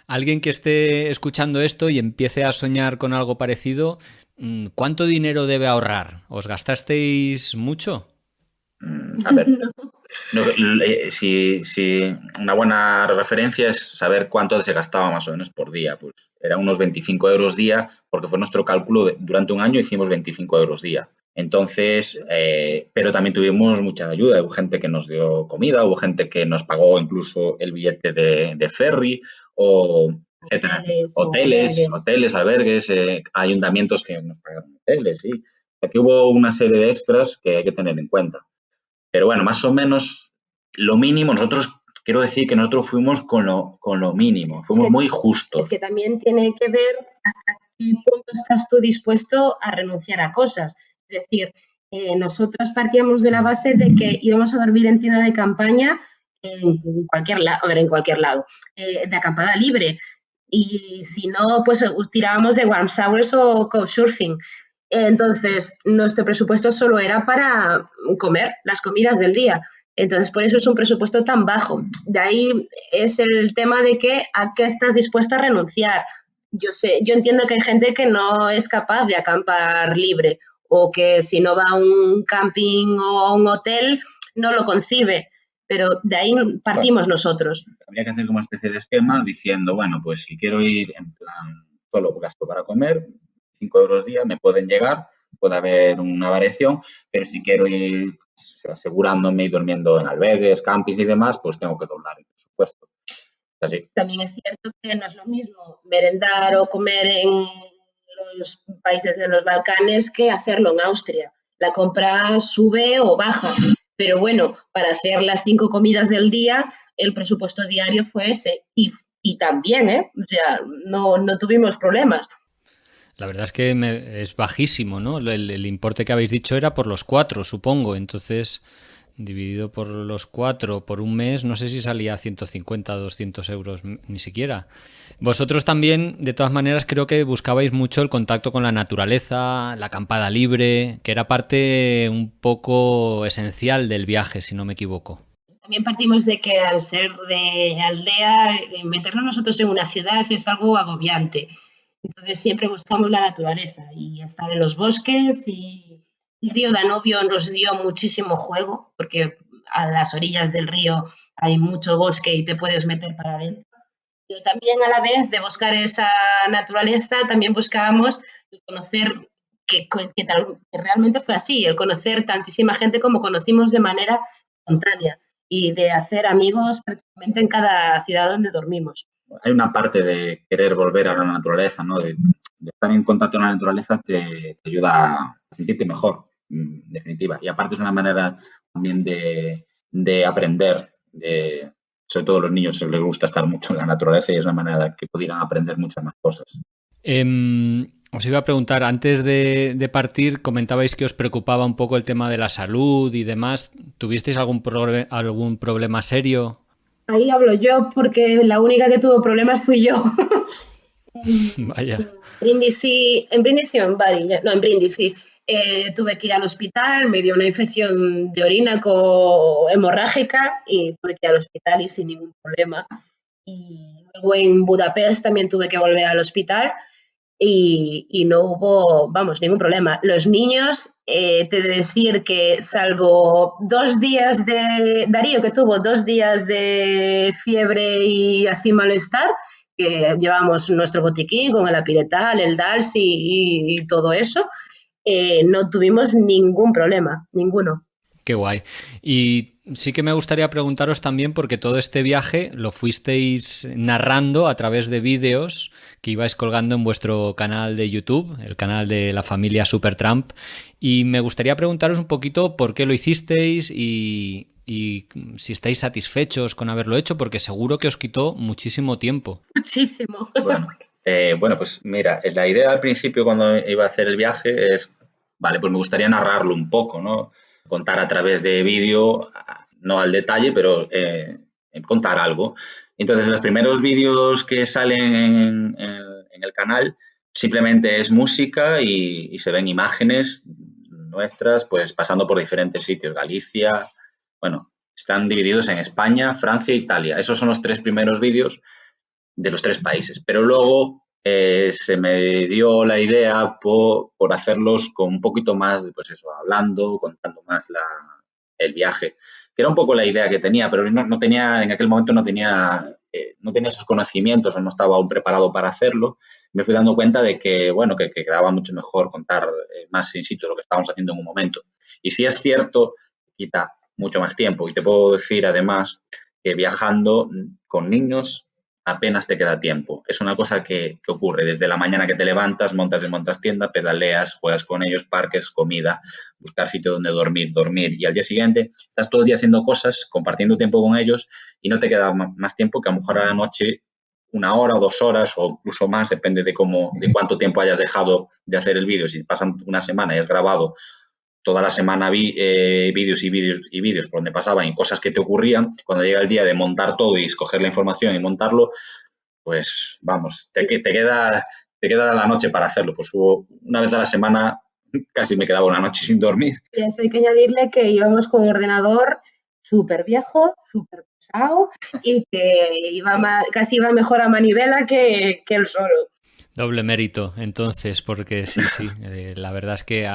Alguien que esté escuchando esto y empiece a soñar con algo parecido, ¿cuánto dinero debe ahorrar? ¿Os gastasteis mucho? A ver, si una buena referencia es saber cuánto se gastaba más o menos por día. Pues eran unos 25 euros día, porque fue nuestro cálculo. Durante un año hicimos 25 euros día. Entonces, pero también tuvimos mucha ayuda. Hubo gente que nos dio comida, hubo gente que nos pagó incluso el billete de ferry o etcétera. Hoteles, albergues, ayuntamientos que nos pagaron hoteles, sí. Aquí hubo una serie de extras que hay que tener en cuenta. Pero bueno, más o menos lo mínimo, quiero decir que nosotros fuimos con lo mínimo, fuimos muy justos. Es que también tiene que ver hasta qué punto estás tú dispuesto a renunciar a cosas. Es decir, nosotros partíamos de la base de que íbamos a dormir en tienda de campaña en cualquier lado, de acampada libre. Y si no, pues tirábamos de warm showers o couchsurfing. Entonces, nuestro presupuesto solo era para comer las comidas del día. Entonces, por eso es un presupuesto tan bajo. De ahí es el tema de que a qué estás dispuesto a renunciar. Yo entiendo que hay gente que no es capaz de acampar libre o que si no va a un camping o a un hotel no lo concibe, pero de ahí partimos nosotros. Habría que hacer como una especie de esquema diciendo, bueno, pues si quiero ir en plan solo gasto para comer, 5 euros día me pueden llegar, puede haber una variación, pero si quiero ir asegurándome y durmiendo en albergues, campings y demás, pues tengo que doblar el presupuesto. Así. También es cierto que no es lo mismo merendar o comer en los países de los Balcanes que hacerlo en Austria. La compra sube o baja, pero bueno, para hacer las 5 comidas del día, el presupuesto diario fue ese. Y también, o sea, no tuvimos problemas. La verdad es que es bajísimo, ¿no? El importe que habéis dicho era por los 4, supongo. Entonces, dividido por los 4 por un mes, no sé si salía 150 o 200 euros, ni siquiera. Vosotros también, de todas maneras, creo que buscabais mucho el contacto con la naturaleza, la acampada libre, que era parte un poco esencial del viaje, si no me equivoco. También partimos de que al ser de aldea, meternos nosotros en una ciudad es algo agobiante. Entonces siempre buscamos la naturaleza y estar en los bosques, y el río Danubio nos dio muchísimo juego porque a las orillas del río hay mucho bosque y te puedes meter para adentro. Pero también a la vez de buscar esa naturaleza, también buscábamos conocer que realmente fue así, el conocer tantísima gente como conocimos de manera espontánea y de hacer amigos prácticamente en cada ciudad donde dormimos. Hay una parte de querer volver a la naturaleza, ¿no? De estar en contacto con la naturaleza te ayuda a sentirte mejor, en definitiva. Y aparte es una manera también de aprender, sobre todo a los niños les gusta estar mucho en la naturaleza y es una manera que pudieran aprender muchas más cosas. Os iba a preguntar, antes de partir, comentabais que os preocupaba un poco el tema de la salud y demás. ¿Tuvisteis algún problema serio? Ahí hablo yo porque la única que tuvo problemas fui yo. Vaya. En Brindisi o en Bari, no, en Brindisi. Tuve que ir al hospital, me dio una infección de orina hemorrágica y tuve que ir al hospital y sin ningún problema. Y luego en Budapest también tuve que volver al hospital y no hubo, vamos, ningún problema. Los niños, te he de decir que salvo 2 días de Darío, que tuvo 2 días de fiebre y así malestar, que llevamos nuestro botiquín con el apiretal, el Dalsi y todo eso, no tuvimos ningún problema, ninguno. Qué guay. Y sí que me gustaría preguntaros también, porque todo este viaje lo fuisteis narrando a través de vídeos que ibais colgando en vuestro canal de YouTube, el canal de la familia Supertramp. Y me gustaría preguntaros un poquito por qué lo hicisteis y si estáis satisfechos con haberlo hecho, porque seguro que os quitó muchísimo tiempo. Muchísimo. Bueno, pues mira, la idea al principio cuando iba a hacer el viaje es, vale, pues me gustaría narrarlo un poco, ¿no? Contar a través de vídeo, no al detalle, pero contar algo. Entonces, los primeros vídeos que salen en el canal simplemente es música y se ven imágenes nuestras, pues pasando por diferentes sitios, Galicia, bueno, están divididos en España, Francia e Italia. Esos son los 3 primeros vídeos de los 3 países. Pero luego se me dio la idea por hacerlos con un poquito más, pues eso, hablando, contando más el viaje, que era un poco la idea que tenía, pero no tenía, en aquel momento no tenía esos conocimientos o no estaba aún preparado para hacerlo. Me fui dando cuenta de que, bueno, que quedaba mucho mejor contar más in situ lo que estábamos haciendo en un momento. Y si es cierto, quita mucho más tiempo. Y te puedo decir, además, que viajando con niños apenas te queda tiempo. Es una cosa que ocurre desde la mañana que te levantas, montas y montas tienda, pedaleas, juegas con ellos, parques, comida, buscar sitio donde dormir. Y al día siguiente estás todo el día haciendo cosas, compartiendo tiempo con ellos y no te queda más tiempo que a lo mejor a la noche 1 hora o 2 horas o incluso más, depende de cuánto tiempo hayas dejado de hacer el vídeo. Si pasan una semana y has grabado toda la semana vídeos y vídeos por donde pasaban y cosas que te ocurrían, cuando llega el día de montar todo y escoger la información y montarlo, pues vamos, te queda la noche para hacerlo. Pues una vez a la semana casi me quedaba una noche sin dormir. Y eso hay que añadirle que íbamos con un ordenador súper viejo, súper pesado y que casi iba mejor a manivela que él solo. Doble mérito, entonces, porque sí, la verdad es que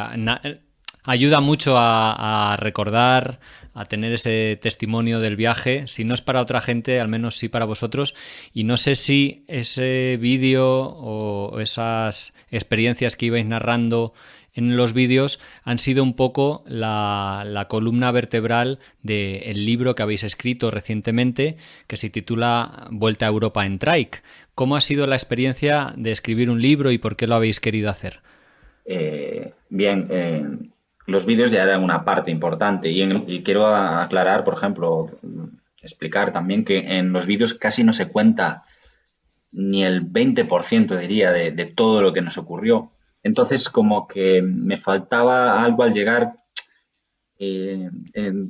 ayuda mucho a recordar, a tener ese testimonio del viaje. Si no es para otra gente, al menos sí para vosotros. Y no sé si ese vídeo o esas experiencias que ibais narrando en los vídeos han sido un poco la columna vertebral del libro que habéis escrito recientemente, que se titula Vuelta a Europa en Trike. ¿Cómo ha sido la experiencia de escribir un libro y por qué lo habéis querido hacer? Bien, los vídeos ya eran una parte importante y quiero aclarar, por ejemplo, explicar también que en los vídeos casi no se cuenta ni el 20%, diría, de todo lo que nos ocurrió. Entonces, como que me faltaba algo al llegar.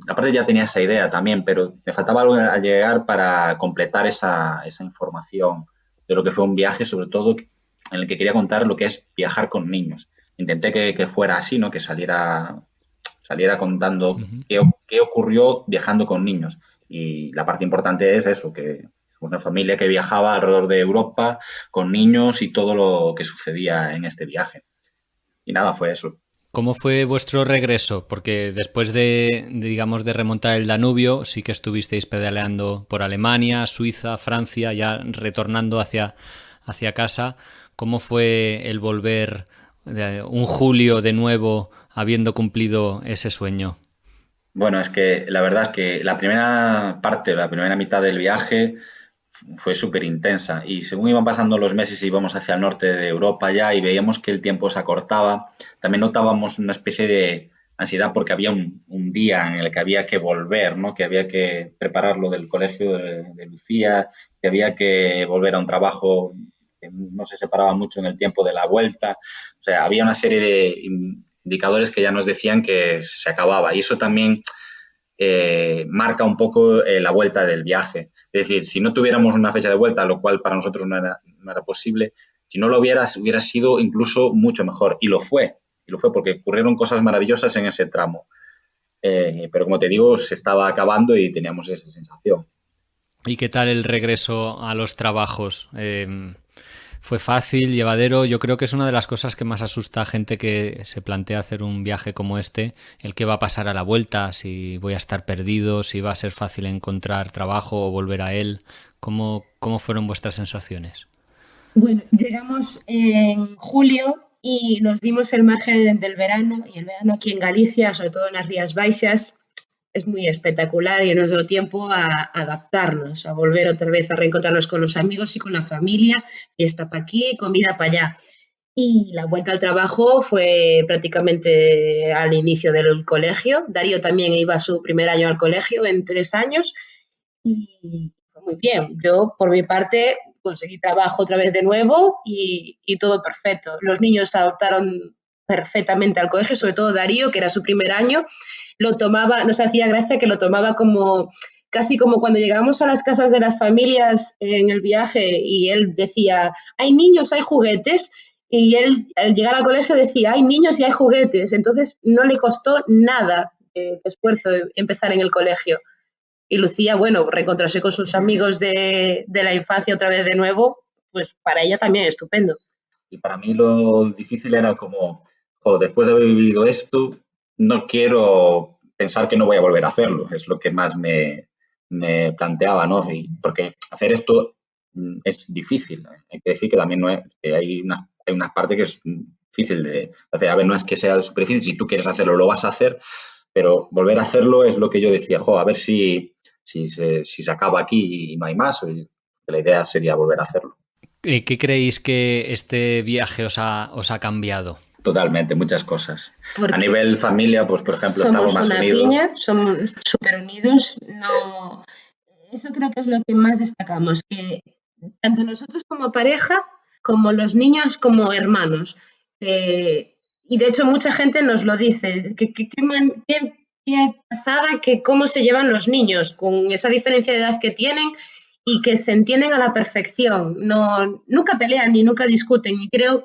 Aparte ya tenía esa idea también, pero me faltaba algo al llegar para completar esa información de lo que fue un viaje, sobre todo en el que quería contar lo que es viajar con niños. Intenté que fuera así, ¿no? Que saliera contando qué ocurrió viajando con niños. Y la parte importante es eso, que somos una familia que viajaba alrededor de Europa con niños y todo lo que sucedía en este viaje. Y nada, fue eso. ¿Cómo fue vuestro regreso? Porque después digamos, de remontar el Danubio, sí que estuvisteis pedaleando por Alemania, Suiza, Francia, ya retornando hacia casa. ¿Cómo fue el volver un julio de nuevo habiendo cumplido ese sueño? Bueno, es que la verdad es que la primera mitad del viaje fue súper intensa y según iban pasando los meses y íbamos hacia el norte de Europa ya y veíamos que el tiempo se acortaba, también notábamos una especie de ansiedad porque había un día en el que había que volver, ¿no? Que había que preparar lo del colegio de Lucía, que había que volver a un trabajo que no se separaba mucho en el tiempo de la vuelta. O sea, había una serie de indicadores que ya nos decían que se acababa. Y eso también marca un poco la vuelta del viaje. Es decir, si no tuviéramos una fecha de vuelta, lo cual para nosotros no era posible, si no lo hubiera sido incluso mucho mejor. Y lo fue porque ocurrieron cosas maravillosas en ese tramo. Pero como te digo, se estaba acabando y teníamos esa sensación. ¿Y qué tal el regreso a los trabajos? ¿Fue fácil, llevadero? Yo creo que es una de las cosas que más asusta a gente que se plantea hacer un viaje como este, el qué va a pasar a la vuelta, si voy a estar perdido, si va a ser fácil encontrar trabajo o volver a él. ¿Cómo fueron vuestras sensaciones? Bueno, llegamos en julio y nos dimos el margen del verano, y el verano aquí en Galicia, sobre todo en las Rías Baixas, es muy espectacular y nos dio tiempo a adaptarnos, a volver otra vez a reencontrarnos con los amigos y con la familia, fiesta para aquí, comida para allá. Y la vuelta al trabajo fue prácticamente al inicio del colegio. Darío también iba a su primer año al colegio en 3 años y fue muy bien. Yo, por mi parte, conseguí trabajo otra vez de nuevo y todo perfecto. Los niños se adaptaron perfectamente al colegio, sobre todo Darío, que era su primer año, lo tomaba, nos hacía gracia que lo tomaba como casi como cuando llegamos a las casas de las familias en el viaje y él decía, hay niños, hay juguetes, y él al llegar al colegio decía, hay niños y hay juguetes, entonces no le costó nada de esfuerzo empezar en el colegio. Y Lucía, bueno, reencontrarse con sus amigos de la infancia otra vez de nuevo, pues para ella también estupendo. Y para mí lo difícil era como, después de haber vivido esto, no quiero pensar que no voy a volver a hacerlo. Es lo que más me planteaba, ¿no? Porque hacer esto es difícil. Hay que decir que también no es, que hay una parte que es difícil de hacer. A ver, no es que sea súper difícil. Si tú quieres hacerlo, lo vas a hacer. Pero volver a hacerlo es lo que yo decía, a ver si se acaba aquí y no hay más. La idea sería volver a hacerlo. ¿Qué creéis que este viaje os ha cambiado? Totalmente, muchas cosas. Porque a nivel familia, pues por ejemplo, estamos más una unidos. piña, somos súper unidos. No, eso creo que es lo que más destacamos, que tanto nosotros como pareja, como los niños, como hermanos. Y de hecho mucha gente nos lo dice, qué pasada, que cómo se llevan los niños con esa diferencia de edad que tienen y que se entienden a la perfección. No, nunca pelean ni nunca discuten y creo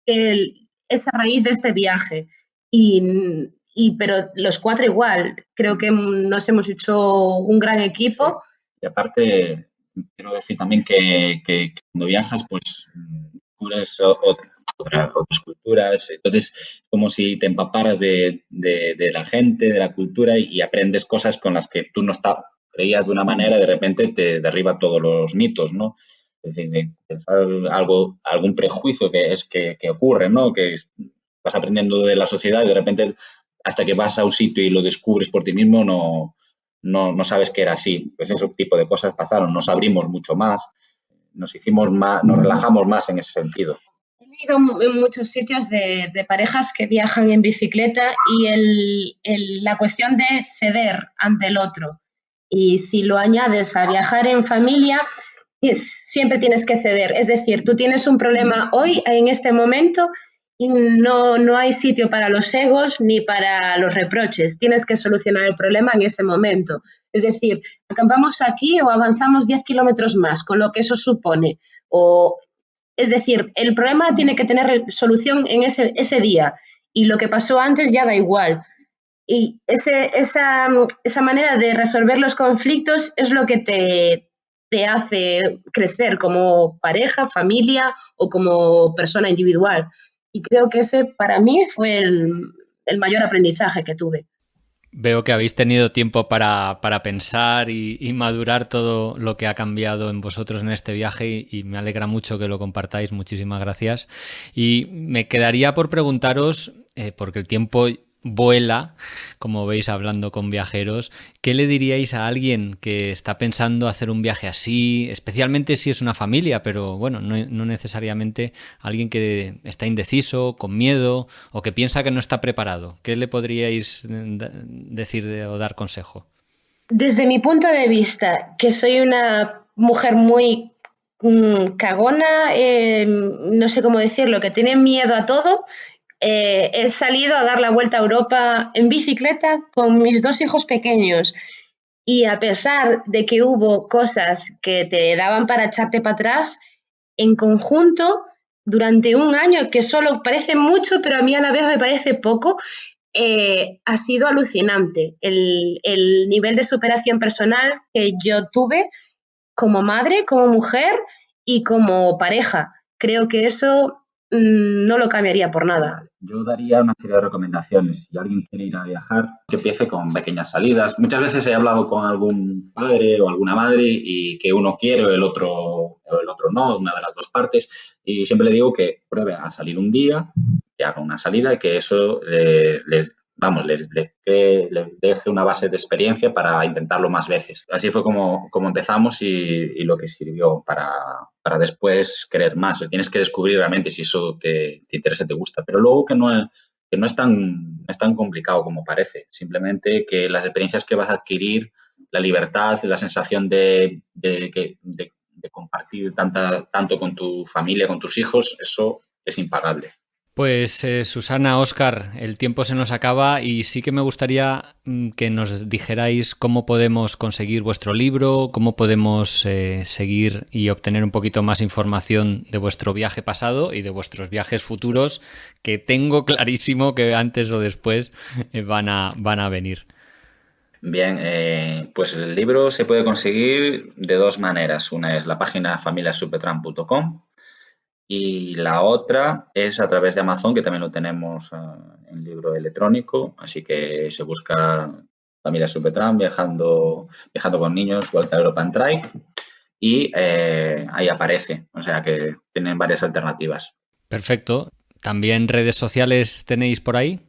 que es a raíz de este viaje. Pero los cuatro igual, creo que nos hemos hecho un gran equipo. Sí. Y aparte, quiero decir también que cuando viajas, pues descubres otras culturas, entonces como si te empaparas de la gente, de la cultura y aprendes cosas con las que tú no creías de una manera y de repente te derriba todos los mitos, ¿no? Es decir, de pensar algún prejuicio que ocurre, ¿no? Que vas aprendiendo de la sociedad y de repente hasta que vas a un sitio y lo descubres por ti mismo no sabes que era así. Pues ese tipo de cosas pasaron, nos abrimos mucho más, nos relajamos más en ese sentido. He leído en muchos sitios de parejas que viajan en bicicleta y la cuestión de ceder ante el otro. Y si lo añades a viajar en familia, siempre tienes que ceder. Es decir, tú tienes un problema hoy, en este momento, y no hay sitio para los egos ni para los reproches. Tienes que solucionar el problema en ese momento. Es decir, acampamos aquí o avanzamos 10 kilómetros más, con lo que eso supone. Es decir, el problema tiene que tener solución en ese día y lo que pasó antes ya da igual. Y esa manera de resolver los conflictos es lo que te hace crecer como pareja, familia o como persona individual. Y creo que ese para mí fue el mayor aprendizaje que tuve. Veo que habéis tenido tiempo para pensar y madurar todo lo que ha cambiado en vosotros en este viaje y me alegra mucho que lo compartáis. Muchísimas gracias. Y me quedaría por preguntaros, porque el tiempo vuela, como veis hablando con viajeros, ¿qué le diríais a alguien que está pensando hacer un viaje así, especialmente si es una familia, pero bueno, no necesariamente alguien que está indeciso, con miedo o que piensa que no está preparado? ¿Qué le podríais decir o dar consejo? Desde mi punto de vista, que soy una mujer muy cagona, no sé cómo decirlo, que tiene miedo a todo, he salido a dar la vuelta a Europa en bicicleta con mis 2 hijos pequeños. Y a pesar de que hubo cosas que te daban para echarte para atrás, en conjunto, durante un año, que solo parece mucho, pero a mí a la vez me parece poco, ha sido alucinante el nivel de superación personal que yo tuve como madre, como mujer y como pareja. Creo que eso no lo cambiaría por nada. Yo daría una serie de recomendaciones. Si alguien quiere ir a viajar, que empiece con pequeñas salidas. Muchas veces he hablado con algún padre o alguna madre y que uno quiere o el otro no, una de las dos partes. Y siempre le digo que pruebe a salir un día, que haga una salida y que eso les deje una base de experiencia para intentarlo más veces. Así fue como empezamos y lo que sirvió para después querer más. Tienes que descubrir realmente si eso te interesa, te gusta, pero luego que no es tan complicado como parece. Simplemente que las experiencias que vas a adquirir, la libertad, la sensación de compartir tanto con tu familia, con tus hijos, eso es impagable. Pues Susana, Óscar, el tiempo se nos acaba y sí que me gustaría que nos dijerais cómo podemos conseguir vuestro libro, cómo podemos seguir y obtener un poquito más información de vuestro viaje pasado y de vuestros viajes futuros, que tengo clarísimo que antes o después van a venir. Bien, pues el libro se puede conseguir de 2 maneras. Una es la página familiasupetran.com. Y la otra es a través de Amazon, que también lo tenemos en libro electrónico, así que se busca Familia Supetran, viajando con niños, Vuelta a Europa en Trike, y ahí aparece, o sea que tienen varias alternativas. Perfecto. ¿También redes sociales tenéis por ahí?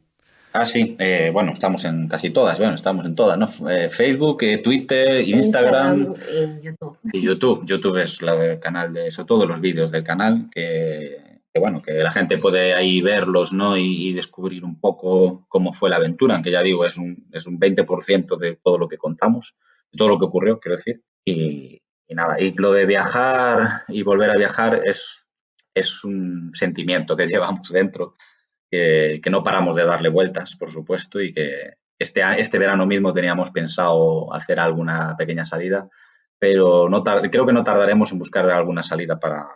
Sí, bueno, estamos en casi todas, estamos en todas, ¿no? Facebook, Twitter, Instagram y YouTube. y YouTube. YouTube es el canal de eso, todos los vídeos del canal que la gente puede ahí verlos, ¿no? Y descubrir un poco cómo fue la aventura, aunque ya digo, es un 20% de todo lo que contamos, de todo lo que ocurrió, quiero decir. Y nada, y lo de viajar y volver a viajar es un sentimiento que llevamos dentro, que no paramos de darle vueltas, por supuesto, y que este verano mismo teníamos pensado hacer alguna pequeña salida, pero creo que no tardaremos en buscar alguna salida para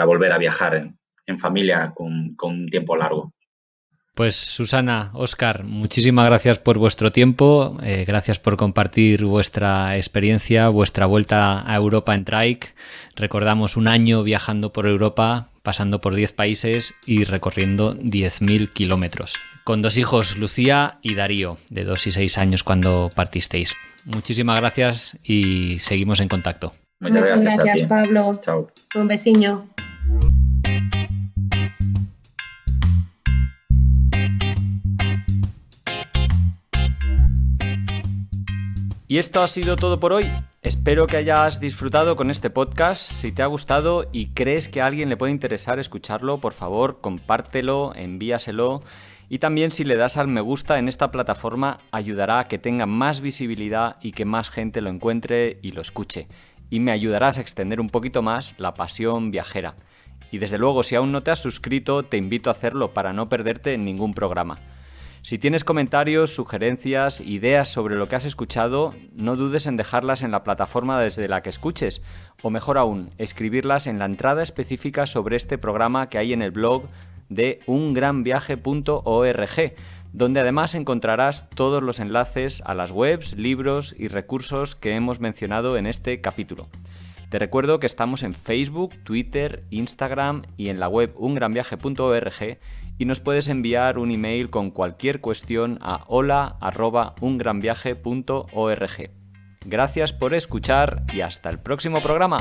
volver a viajar en familia con un tiempo largo. Pues Susana, Óscar, muchísimas gracias por vuestro tiempo, gracias por compartir vuestra experiencia, vuestra vuelta a Europa en Trike. Recordamos un año viajando por Europa, pasando por 10 países y recorriendo 10.000 kilómetros. Con 2 hijos, Lucía y Darío, de 2 y 6 años cuando partisteis. Muchísimas gracias y seguimos en contacto. Muchas gracias, Pablo. Chao. Un besiño. Y esto ha sido todo por hoy. Espero que hayas disfrutado con este podcast. Si te ha gustado y crees que a alguien le puede interesar escucharlo, por favor, compártelo, envíaselo. Y también si le das al me gusta en esta plataforma, ayudará a que tenga más visibilidad y que más gente lo encuentre y lo escuche. Y me ayudarás a extender un poquito más la pasión viajera. Y desde luego, si aún no te has suscrito, te invito a hacerlo para no perderte ningún programa. Si tienes comentarios, sugerencias, ideas sobre lo que has escuchado, no dudes en dejarlas en la plataforma desde la que escuches, o mejor aún, escribirlas en la entrada específica sobre este programa que hay en el blog de ungranviaje.org, donde además encontrarás todos los enlaces a las webs, libros y recursos que hemos mencionado en este capítulo. Te recuerdo que estamos en Facebook, Twitter, Instagram y en la web ungranviaje.org y nos puedes enviar un email con cualquier cuestión a hola@ungranviaje.org. Gracias por escuchar y hasta el próximo programa.